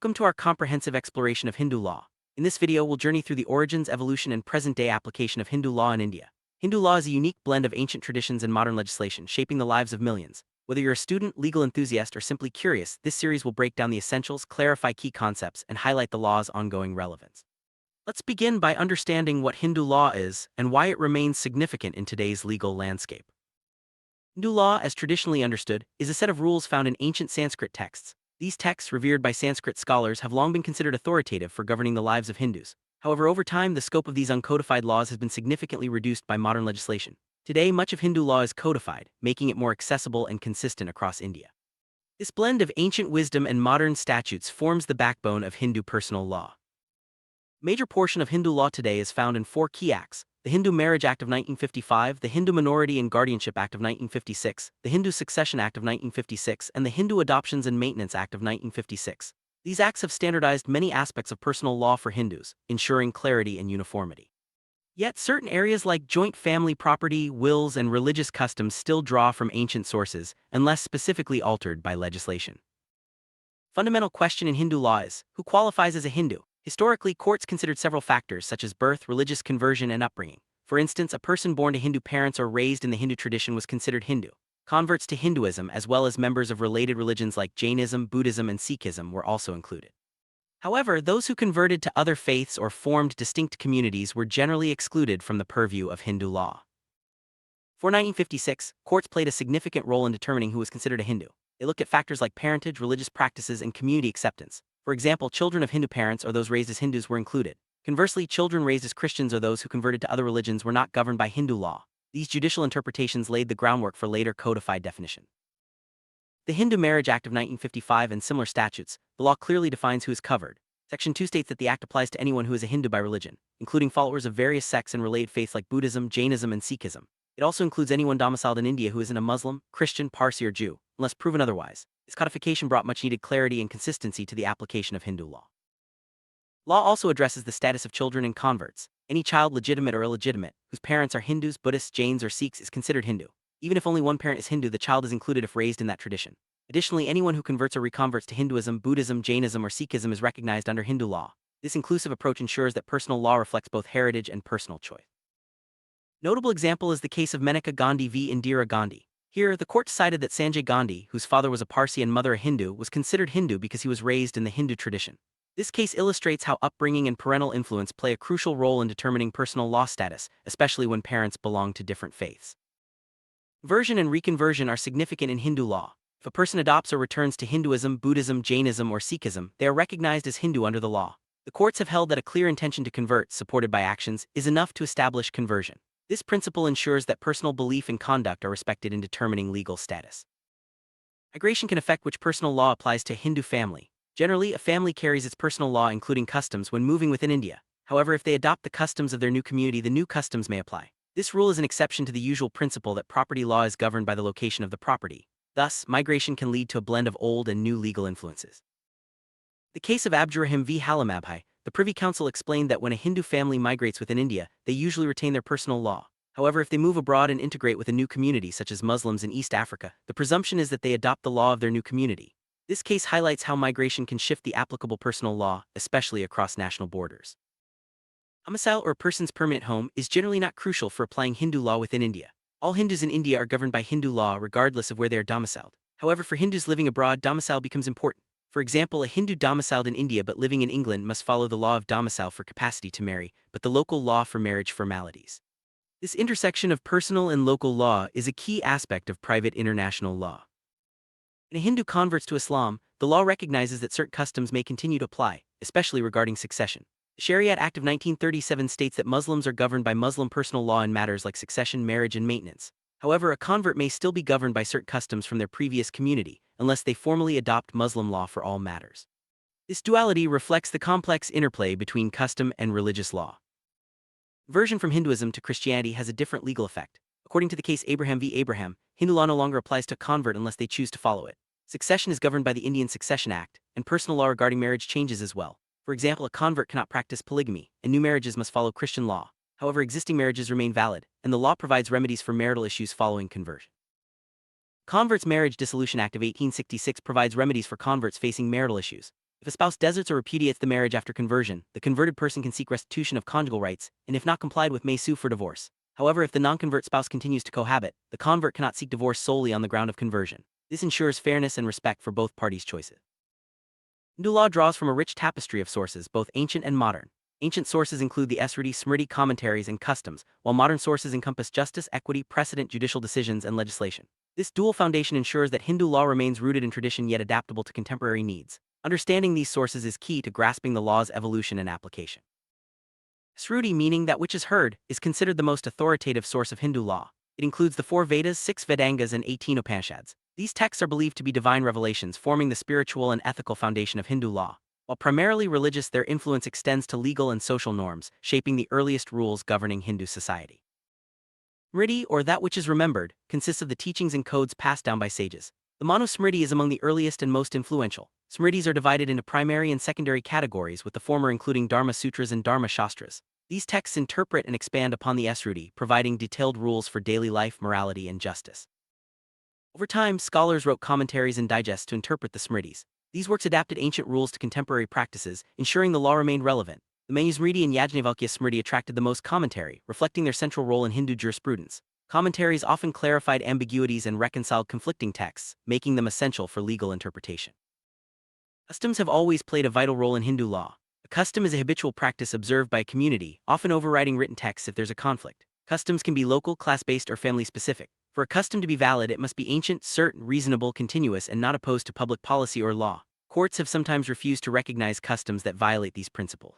Welcome to our comprehensive exploration of Hindu law. In this video, we'll journey through the origins, evolution, and present-day application of Hindu law in India. Hindu law is a unique blend of ancient traditions and modern legislation, shaping the lives of millions. Whether you're a student, legal enthusiast, or simply curious, this series will break down the essentials, clarify key concepts, and highlight the law's ongoing relevance. Let's begin by understanding what Hindu law is and why it remains significant in today's legal landscape. Hindu law, as traditionally understood, is a set of rules found in ancient Sanskrit texts. These texts, revered by Sanskrit scholars, have long been considered authoritative for governing the lives of Hindus. However, over time, the scope of these uncodified laws has been significantly reduced by modern legislation. Today, much of Hindu law is codified, making it more accessible and consistent across India. This blend of ancient wisdom and modern statutes forms the backbone of Hindu personal law. A major portion of Hindu law today is found in four key acts: the Hindu Marriage Act of 1955, the Hindu Minority and Guardianship Act of 1956, the Hindu Succession Act of 1956, and the Hindu Adoptions and Maintenance Act of 1956. These acts have standardized many aspects of personal law for Hindus, ensuring clarity and uniformity. Yet certain areas like joint family property, wills, and religious customs still draw from ancient sources, unless specifically altered by legislation. Fundamental question in Hindu law is, who qualifies as a Hindu? Historically, courts considered several factors such as birth, religious conversion, and upbringing. For instance, a person born to Hindu parents or raised in the Hindu tradition was considered Hindu. Converts to Hinduism, as well as members of related religions like Jainism, Buddhism, and Sikhism, were also included. However, those who converted to other faiths or formed distinct communities were generally excluded from the purview of Hindu law. For 1956, courts played a significant role in determining who was considered a Hindu. They looked at factors like parentage, religious practices, and community acceptance. For example, children of Hindu parents or those raised as Hindus were included. Conversely, children raised as Christians or those who converted to other religions were not governed by Hindu law. These judicial interpretations laid the groundwork for later codified definition. The Hindu Marriage Act of 1955 and similar statutes, the law clearly defines who is covered. Section 2 states that the act applies to anyone who is a Hindu by religion, including followers of various sects and related faiths like Buddhism, Jainism, and Sikhism. It also includes anyone domiciled in India who isn't a Muslim, Christian, Parsi, or Jew, unless proven otherwise. This codification brought much-needed clarity and consistency to the application of Hindu law. Law also addresses the status of children and converts. Any child, legitimate or illegitimate, whose parents are Hindus, Buddhists, Jains, or Sikhs is considered Hindu. Even if only one parent is Hindu, the child is included if raised in that tradition. Additionally, anyone who converts or reconverts to Hinduism, Buddhism, Jainism, or Sikhism is recognized under Hindu law. This inclusive approach ensures that personal law reflects both heritage and personal choice. Notable example is the case of Maneka Gandhi v. Indira Gandhi. Here, the court decided that Sanjay Gandhi, whose father was a Parsi and mother a Hindu, was considered Hindu because he was raised in the Hindu tradition. This case illustrates how upbringing and parental influence play a crucial role in determining personal law status, especially when parents belong to different faiths. Conversion and reconversion are significant in Hindu law. If a person adopts or returns to Hinduism, Buddhism, Jainism, or Sikhism, they are recognized as Hindu under the law. The courts have held that a clear intention to convert, supported by actions, is enough to establish conversion. This principle ensures that personal belief and conduct are respected in determining legal status. Migration can affect which personal law applies to a Hindu family. Generally, a family carries its personal law including customs when moving within India. However, if they adopt the customs of their new community, the new customs may apply. This rule is an exception to the usual principle that property law is governed by the location of the property. Thus, migration can lead to a blend of old and new legal influences. The case of Abdurrahim v. Halimabhai, the Privy Council explained that when a Hindu family migrates within India, they usually retain their personal law. However, if they move abroad and integrate with a new community such as Muslims in East Africa, the presumption is that they adopt the law of their new community. This case highlights how migration can shift the applicable personal law, especially across national borders. Domicile or a person's permanent home is generally not crucial for applying Hindu law within India. All Hindus in India are governed by Hindu law regardless of where they are domiciled. However, for Hindus living abroad, domicile becomes important. For example, a Hindu domiciled in India but living in England must follow the law of domicile for capacity to marry, but the local law for marriage formalities. This intersection of personal and local law is a key aspect of private international law. When a Hindu converts to Islam, the law recognizes that certain customs may continue to apply, especially regarding succession. The Sharia Act of 1937 states that Muslims are governed by Muslim personal law in matters like succession, marriage, and maintenance. However, a convert may still be governed by certain customs from their previous community, unless they formally adopt Muslim law for all matters. This duality reflects the complex interplay between custom and religious law. Conversion from Hinduism to Christianity has a different legal effect. According to the case Abraham v. Abraham, Hindu law no longer applies to a convert unless they choose to follow it. Succession is governed by the Indian Succession Act, and personal law regarding marriage changes as well. For example, a convert cannot practice polygamy, and new marriages must follow Christian law. However, existing marriages remain valid, and the law provides remedies for marital issues following conversion. Converts Marriage Dissolution Act of 1866 provides remedies for converts facing marital issues. If a spouse deserts or repudiates the marriage after conversion, the converted person can seek restitution of conjugal rights, and if not complied with may sue for divorce. However, if the non-convert spouse continues to cohabit, the convert cannot seek divorce solely on the ground of conversion. This ensures fairness and respect for both parties' choices. Hindu law draws from a rich tapestry of sources, both ancient and modern. Ancient sources include the Esruti, Smriti commentaries and customs, while modern sources encompass justice, equity, precedent, judicial decisions, and legislation. This dual foundation ensures that Hindu law remains rooted in tradition yet adaptable to contemporary needs. Understanding these sources is key to grasping the law's evolution and application. Sruti, meaning that which is heard, is considered the most authoritative source of Hindu law. It includes the 4 Vedas, 6 Vedangas, and 18 Upanishads. These texts are believed to be divine revelations forming the spiritual and ethical foundation of Hindu law. While primarily religious, their influence extends to legal and social norms, shaping the earliest rules governing Hindu society. Smriti, or that which is remembered, consists of the teachings and codes passed down by sages. The Manu Smriti is among the earliest and most influential. Smritis are divided into primary and secondary categories, with the former including Dharma Sutras and Dharma Shastras. These texts interpret and expand upon the Esruti, providing detailed rules for daily life, morality, and justice. Over time, scholars wrote commentaries and digests to interpret the Smritis. These works adapted ancient rules to contemporary practices, ensuring the law remained relevant. The Manusmriti and Yajnavalkya Smriti attracted the most commentary, reflecting their central role in Hindu jurisprudence. Commentaries often clarified ambiguities and reconciled conflicting texts, making them essential for legal interpretation. Customs have always played a vital role in Hindu law. A custom is a habitual practice observed by a community, often overriding written texts if there's a conflict. Customs can be local, class-based, or family-specific. For a custom to be valid, it must be ancient, certain, reasonable, continuous, and not opposed to public policy or law. Courts have sometimes refused to recognize customs that violate these principles.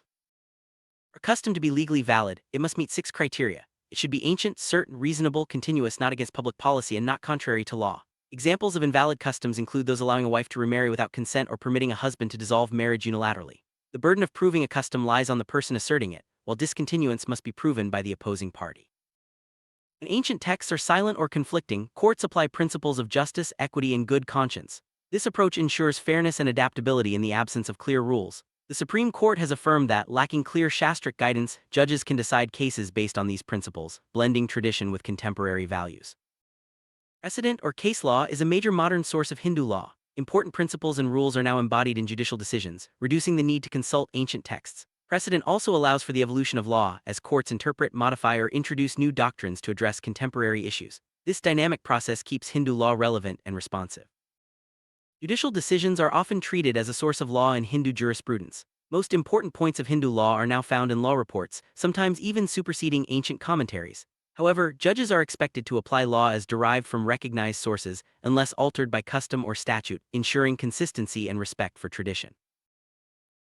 For a custom to be legally valid, it must meet 6 criteria. It should be ancient, certain, reasonable, continuous, not against public policy, and not contrary to law. Examples of invalid customs include those allowing a wife to remarry without consent or permitting a husband to dissolve marriage unilaterally. The burden of proving a custom lies on the person asserting it, while discontinuance must be proven by the opposing party. When ancient texts are silent or conflicting, courts apply principles of justice, equity, and good conscience. This approach ensures fairness and adaptability in the absence of clear rules. The Supreme Court has affirmed that, lacking clear shastric guidance, judges can decide cases based on these principles, blending tradition with contemporary values. Precedent or case law is a major modern source of Hindu law. Important principles and rules are now embodied in judicial decisions, reducing the need to consult ancient texts. Precedent also allows for the evolution of law, as courts interpret, modify, or introduce new doctrines to address contemporary issues. This dynamic process keeps Hindu law relevant and responsive. Judicial decisions are often treated as a source of law in Hindu jurisprudence. Most important points of Hindu law are now found in law reports, sometimes even superseding ancient commentaries. However, judges are expected to apply law as derived from recognized sources, unless altered by custom or statute, ensuring consistency and respect for tradition.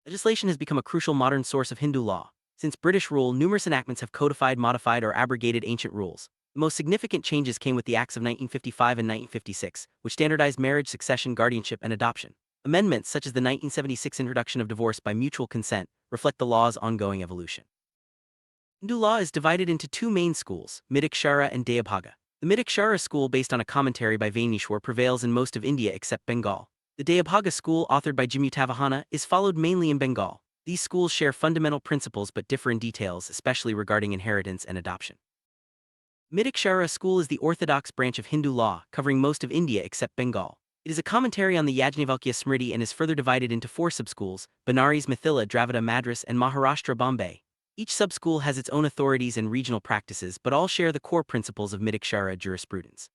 Legislation has become a crucial modern source of Hindu law. Since British rule, numerous enactments have codified, modified, or abrogated ancient rules. The most significant changes came with the Acts of 1955 and 1956, which standardized marriage, succession, guardianship, and adoption. Amendments, such as the 1976 introduction of divorce by mutual consent, reflect the law's ongoing evolution. Hindu law is divided into 2 main schools, Mitakshara and Dayabhaga. The Mitakshara School, based on a commentary by Vainishwar, prevails in most of India except Bengal. The Dayabhaga School, authored by Jimutavahana, is followed mainly in Bengal. These schools share fundamental principles but differ in details, especially regarding inheritance and adoption. Mitakshara School is the orthodox branch of Hindu law, covering most of India except Bengal. It is a commentary on the Yajnavalkya Smriti and is further divided into 4 subschools: Benares, Mithila, Dravida, Madras, and Maharashtra, Bombay. Each subschool has its own authorities and regional practices, but all share the core principles of Mitakshara jurisprudence.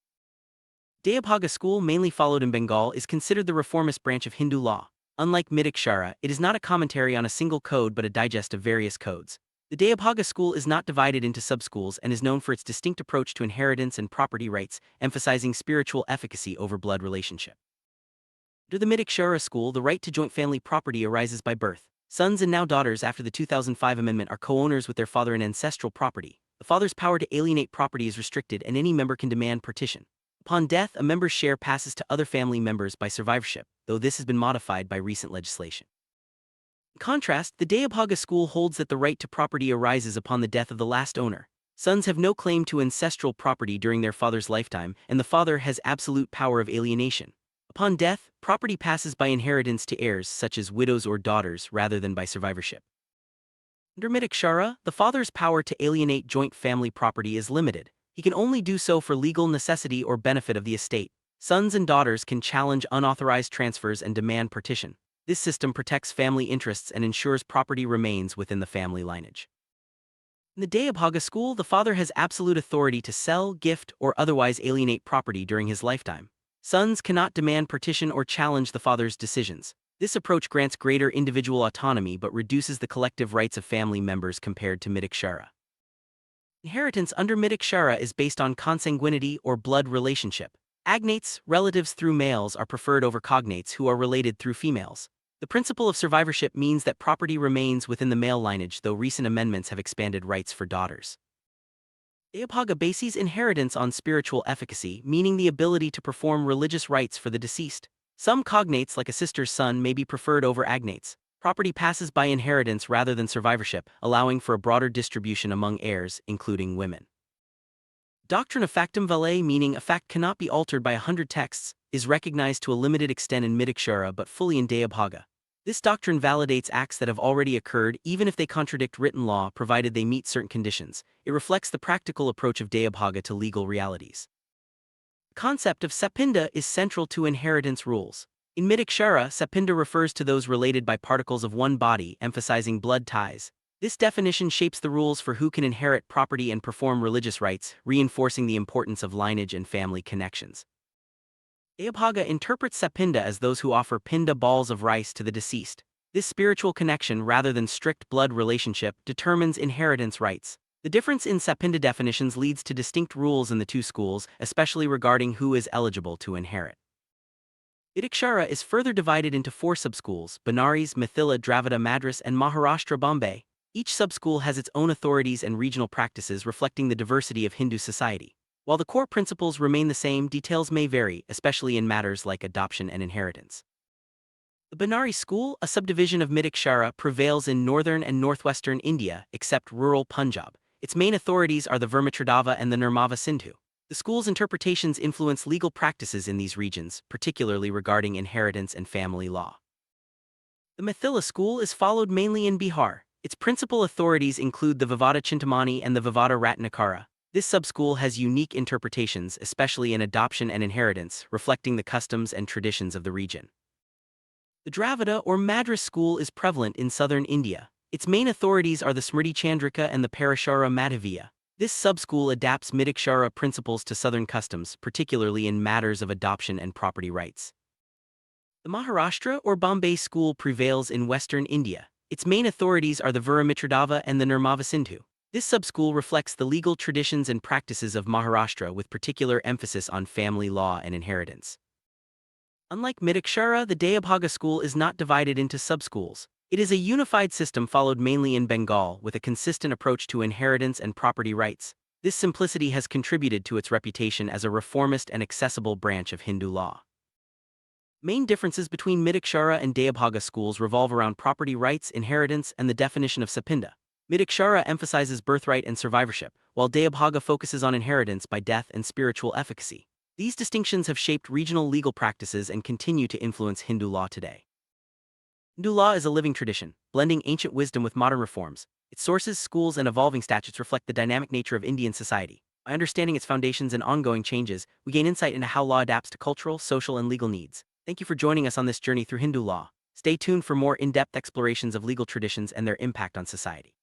Dayabhaga School, mainly followed in Bengal, is considered the reformist branch of Hindu law. Unlike Mitakshara, it is not a commentary on a single code but a digest of various codes. The Dayabhaga School is not divided into subschools and is known for its distinct approach to inheritance and property rights, emphasizing spiritual efficacy over blood relationship. Under the Mitakshara School, the right to joint family property arises by birth. Sons and now daughters after the 2005 amendment are co-owners with their father in ancestral property. The father's power to alienate property is restricted and any member can demand partition. Upon death, a member's share passes to other family members by survivorship, though this has been modified by recent legislation. In contrast, the Dayabhaga School holds that the right to property arises upon the death of the last owner. Sons have no claim to ancestral property during their father's lifetime, and the father has absolute power of alienation. Upon death, property passes by inheritance to heirs such as widows or daughters rather than by survivorship. Under Mitakshara, the father's power to alienate joint family property is limited. He can only do so for legal necessity or benefit of the estate. Sons and daughters can challenge unauthorized transfers and demand partition. This system protects family interests and ensures property remains within the family lineage. In the Dayabhaga School, the father has absolute authority to sell, gift, or otherwise alienate property during his lifetime. Sons cannot demand partition or challenge the father's decisions. This approach grants greater individual autonomy but reduces the collective rights of family members compared to Mitakshara. Inheritance under Mitakshara is based on consanguinity or blood relationship. Agnates, relatives through males, are preferred over cognates who are related through females. The principle of survivorship means that property remains within the male lineage, though recent amendments have expanded rights for daughters. Dayabhaga bases inheritance on spiritual efficacy, meaning the ability to perform religious rites for the deceased. Some cognates, like a sister's son, may be preferred over agnates. Property passes by inheritance rather than survivorship, allowing for a broader distribution among heirs, including women. Doctrine of factum valet, meaning a fact cannot be altered by 100 texts, is recognized to a limited extent in Mitakshara but fully in Dayabhaga. This doctrine validates acts that have already occurred even if they contradict written law, provided they meet certain conditions. It reflects the practical approach of Dayabhaga to legal realities. The concept of sapinda is central to inheritance rules. In Mitakshara, sapinda refers to those related by particles of one body, emphasizing blood ties. This definition shapes the rules for who can inherit property and perform religious rites, reinforcing the importance of lineage and family connections. Dayabhaga interprets sapinda as those who offer pinda, balls of rice, to the deceased. This spiritual connection, rather than strict blood relationship, determines inheritance rights. The difference in sapinda definitions leads to distinct rules in the two schools, especially regarding who is eligible to inherit. Mitakshara is further divided into 4 subschools: Benares, Mithila, Dravida, Madras, and Maharashtra, Bombay. Each subschool has its own authorities and regional practices, reflecting the diversity of Hindu society. While the core principles remain the same, details may vary, especially in matters like adoption and inheritance. The Benares School, a subdivision of Mitakshara, prevails in northern and northwestern India, except rural Punjab. Its main authorities are the Vermitradava and the Nirmava Sindhu. The school's interpretations influence legal practices in these regions, particularly regarding inheritance and family law. The Mithila School is followed mainly in Bihar. Its principal authorities include the Vivada Chintamani and the Vivada Ratnakara. This subschool has unique interpretations, especially in adoption and inheritance, reflecting the customs and traditions of the region. The Dravida or Madras School is prevalent in southern India. Its main authorities are the Smriti Chandrika and the Parashara Madhaviya. This subschool adapts Mitakshara principles to southern customs, particularly in matters of adoption and property rights. The Maharashtra or Bombay School prevails in western India. Its main authorities are the Veramitradava and the Nirmava Sindhu. This subschool reflects the legal traditions and practices of Maharashtra, with particular emphasis on family law and inheritance. Unlike Mitakshara, the Dayabhaga School is not divided into subschools. It is a unified system followed mainly in Bengal, with a consistent approach to inheritance and property rights. This simplicity has contributed to its reputation as a reformist and accessible branch of Hindu law. Main differences between Mitakshara and Dayabhaga schools revolve around property rights, inheritance, and the definition of sapinda. Mitakshara emphasizes birthright and survivorship, while Dayabhaga focuses on inheritance by death and spiritual efficacy. These distinctions have shaped regional legal practices and continue to influence Hindu law today. Hindu law is a living tradition, blending ancient wisdom with modern reforms. Its sources, schools, and evolving statutes reflect the dynamic nature of Indian society. By understanding its foundations and ongoing changes, we gain insight into how law adapts to cultural, social, and legal needs. Thank you for joining us on this journey through Hindu law. Stay tuned for more in-depth explorations of legal traditions and their impact on society.